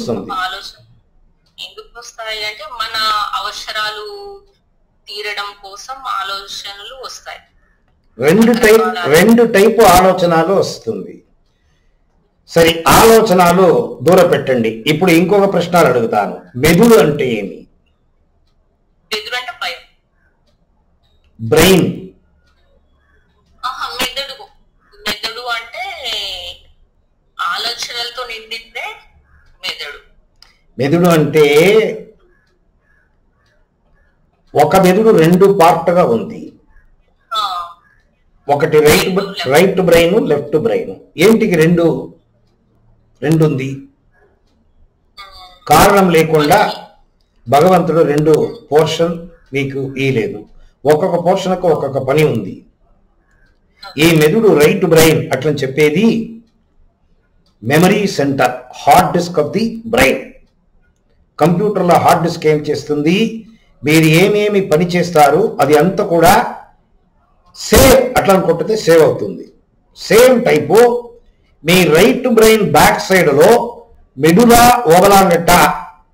వస్తుంది? ఆలోచన ఎందుకు వస్తాయి అంటే మన అవసరాలు తీరడం కోసం ఆలోచనలు వస్తాయి. రెండు టైపు ఆలోచనలు వస్తుంది. సరే, ఆలోచనలు దూర పెట్టండి. ఇప్పుడు ఇంకొక ప్రశ్న అడుగుతాను. మెదుడు అంటే ఏమి? మెదుడు అంటే భయం. బ్రెయిన్. మెదడు అంటే ఆలోచనలతో నిండిందే మెదడు. మెదడు అంటే ఒక మెదడు రెండు పార్ట్గా ఉంది. ఒకటి రైట్ బ్రెయిన్, లెఫ్ట్ బ్రెయిన్. ఏంటికి రెండు ఉంది? కారణం లేకుండా భగవంతుడు రెండు పోర్షన్ మీకు ఇయలేదు. ఒక్కొక్క పోర్షన్కు ఒక్కొక్క పని ఉంది. ఈ మెదడు రైట్ బ్రెయిన్ అట్లని చెప్పేది memory centre, hard disk of the brain. కంప్యూటర్లో హార్డ్ డిస్క్ ఏం చేస్తుంది? మీరు ఏమేమి పని చేస్తారు అది అంతా కూడా సేవ్ అట్లా కొట్టితే సేవ్ అవుతుంది. సేమ్ టైపు మీ రైట్ బ్రెయిన్ బ్యాక్ సైడ్లో మెడులా ఓబలాంగట్టా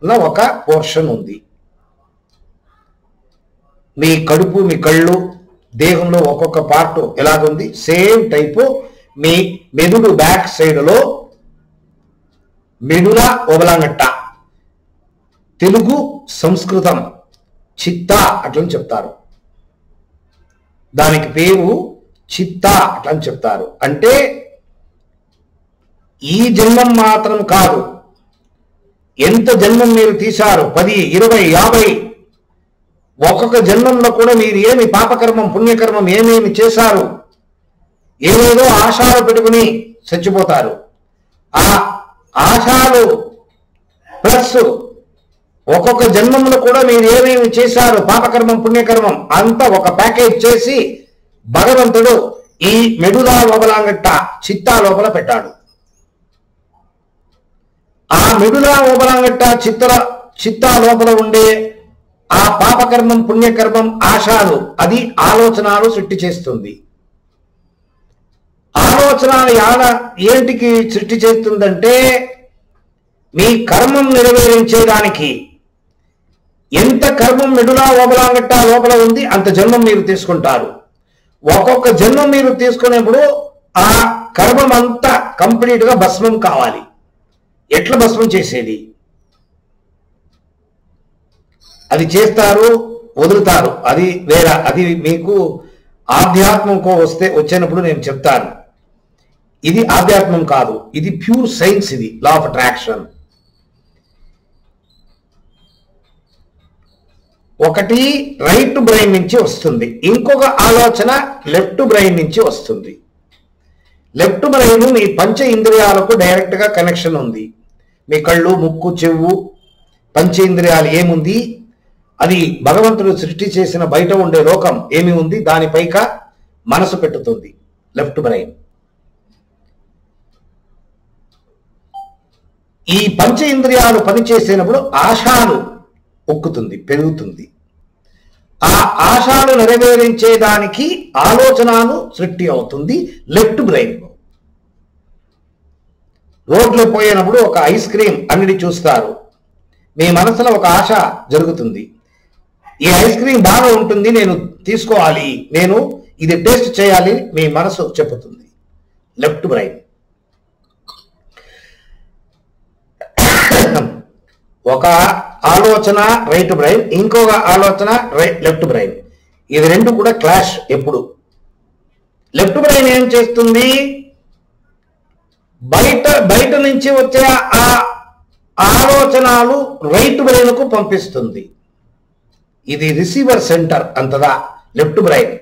అన్న ఒక పోర్షన్ ఉంది. మీ కడుపు, మీ కళ్ళు, దేహంలో ఒక్కొక్క పార్ట్ ఎలాగుంది, సేమ్ టైపు మీ మెదుడు బ్యాక్ సైడ్లో మెడులా ఓబలాంగట్టా, తెలుగు సంస్కృతం చిత్తా అట్లని చెప్తారు. దానికి పేరు చిత్తా అట్లని చెప్తారు. అంటే ఈ జన్మం మాత్రం కాదు, ఎంత జన్మం మీరు తీశారు, 10, 20, 50, ఒక్కొక్క జన్మంలో కూడా మీరు ఏమి పాపకర్మం పుణ్యకర్మం ఏమేమి చేశారు, ఏదేదో ఆశాలు పెట్టుకుని చచ్చిపోతారు. ఆ ఆశాలు ప్లస్ ఒక్కొక్క జన్మంలో కూడా మీరు ఏమేమి చేశారు, పాపకర్మం పుణ్యకర్మం అంతా ఒక ప్యాకేజ్ చేసి భగవంతుడు ఈ మెడులా ఓబలాంగట్ట చిత్తా లోపల పెట్టాడు. ఆ మెడులా ఓబలాంగట్ట చిత్తా లోపల ఉండే ఆ పాపకర్మం పుణ్యకర్మం ఆశాలు, అది ఆలోచనలు సృష్టి చేస్తుంది. ఆలోచన ఏంటికి సృష్టి చేస్తుందంటే మీ కర్మం నెరవేరించేదానికి. ఎంత కర్మం మెడులా ఓబలాంగట్ట లోపల ఉంది అంత జన్మం మీరు తీసుకుంటారు. ఒక్కొక్క జన్మం మీరు తీసుకునేప్పుడు ఆ కర్మం అంతా కంప్లీట్ గా భస్మం కావాలి. ఎట్లా భస్మం చేసేది? అది చేస్తారు, వదులుతారు, అది వేరే. అది మీకు ఆధ్యాత్మంకో వచ్చినప్పుడు నేను చెప్తాను. ఇది ఆధ్యాత్మం కాదు, ఇది ప్యూర్ సైన్స్. ఇది లా ఆఫ్ అట్రాక్షన్. ఒకటి రైట్ బ్రెయిన్ నుంచి వస్తుంది, ఇంకొక ఆలోచన లెఫ్ట్ బ్రెయిన్ నుంచి వస్తుంది. లెఫ్ట్ బ్రెయిన్ మీ పంచ ఇంద్రియాలకు డైరెక్ట్ గా కనెక్షన్ ఉంది. మీ కళ్ళు, ముక్కు, చెవు, పంచేంద్రియాలు ఏముంది, అది భగవంతుడు సృష్టి చేసిన బయట ఉండే లోకం ఏమి ఉంది, దానిపైక మనసు పెట్టుతుంది లెఫ్ట్ బ్రెయిన్. ఈ పంచ ఇంద్రియాలు పనిచేసేటప్పుడు ఆశాలు ఒక్కుతుంది, పెరుగుతుంది. ఆ ఆశాలు నెరవేరించేదానికి ఆలోచనలు సృష్టి అవుతుంది లెఫ్ట్ బ్రెయిన్. రోడ్లో పోయినప్పుడు ఒక ఐస్ క్రీమ్ అంగడి చూస్తారు, మీ మనసులో ఒక ఆశ జరుగుతుంది. ఈ ఐస్ క్రీమ్ బాగా ఉంటుంది, నేను తీసుకోవాలి, నేను ఇది టేస్ట్ చేయాలి, మీ మనసు చెప్పుతుంది లెఫ్ట్ బ్రెయిన్. ఒక ఆలోచన రైట్ బ్రెయిన్, ఇంకొక ఆలోచన లెఫ్ట్ బ్రెయిన్. ఇది రెండు కూడా క్లాష్. ఎప్పుడు లెఫ్ట్ బ్రెయిన్ ఏం చేస్తుంది, బయట నుంచి వచ్చే ఆ ఆలోచనలు రైట్ బ్రెయిన్ కు పంపిస్తుంది. ఇది రిసీవర్ సెంటర్ అంతదా లెఫ్ట్ బ్రెయిన్.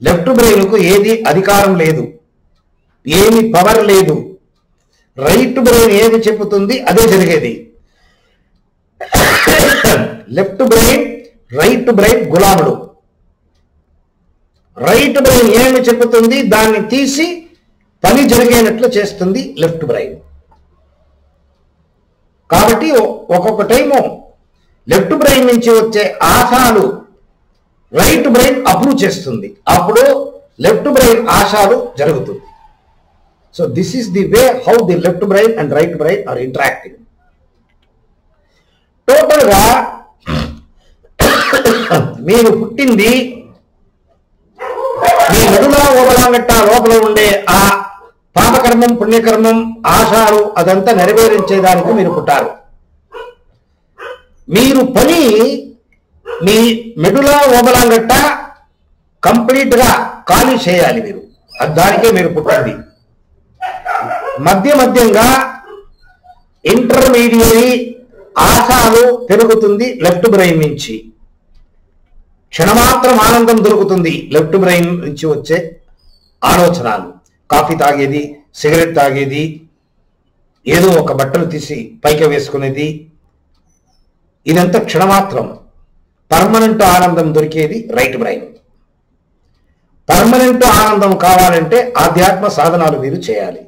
లెఫ్ట్ బ్రెయిన్ కు ఏది అధికారం లేదు, ఏమి పవర్ లేదు. రైట్ బ్రెయిన్ ఏది చెబుతుంది అదే జరిగేది. లెఫ్ట్ బ్రెయిన్ రైట్ బ్రెయిన్ గులాముడు. రైట్ బ్రెయిన్ ఏమి చెబుతుంది దాన్ని తీసి పని జరిగేనట్లు చేస్తుంది లెఫ్ట్ బ్రెయిన్. కాబట్టి ఒక్కొక్క టైము లెఫ్ట్ బ్రెయిన్ నుంచి వచ్చే ఆశాలు రైట్ బ్రెయిన్ అప్రూవ్ చేస్తుంది, అప్పుడు లెఫ్ట్ బ్రెయిన్ ఆశాలు జరుగుతుంది. So this is the way how the left brain and right brain are interacting. యాక్చువల్గా మీరు పుట్టింది మీ మెడులా ఓబలాంగట్ట లోపల ఉండే ఆ పాపకర్మం పుణ్యకర్మం ఆశాలు అదంతా నెరవేరించేదానికి మీరు పుట్టారు. మీరు పని మీ మెడులా ఓబలాంగట్ట కంప్లీట్ గా ఖాళీ చేయాలి. మీరు దానికే మీరు పుట్టింది. మధ్యంగా ఇంటర్మీడియరీ ఆశాలు పెరుగుతుంది లెఫ్ట్ బ్రెయిన్ నుంచి. క్షణమాత్రం ఆనందం దొరుకుతుంది లెఫ్ట్ బ్రెయిన్ నుంచి వచ్చే ఆలోచనలు. కాఫీ తాగేది, సిగరెట్ తాగేది, ఏదో ఒక బట్టలు తీసి పైకి వేసుకునేది, ఇదంతా క్షణమాత్రం. పర్మనెంట్ ఆనందం దొరికేది రైట్ బ్రెయిన్. పర్మనెంట్ ఆనందం కావాలంటే ఆధ్యాత్మ సాధనాలు మీరు చేయాలి.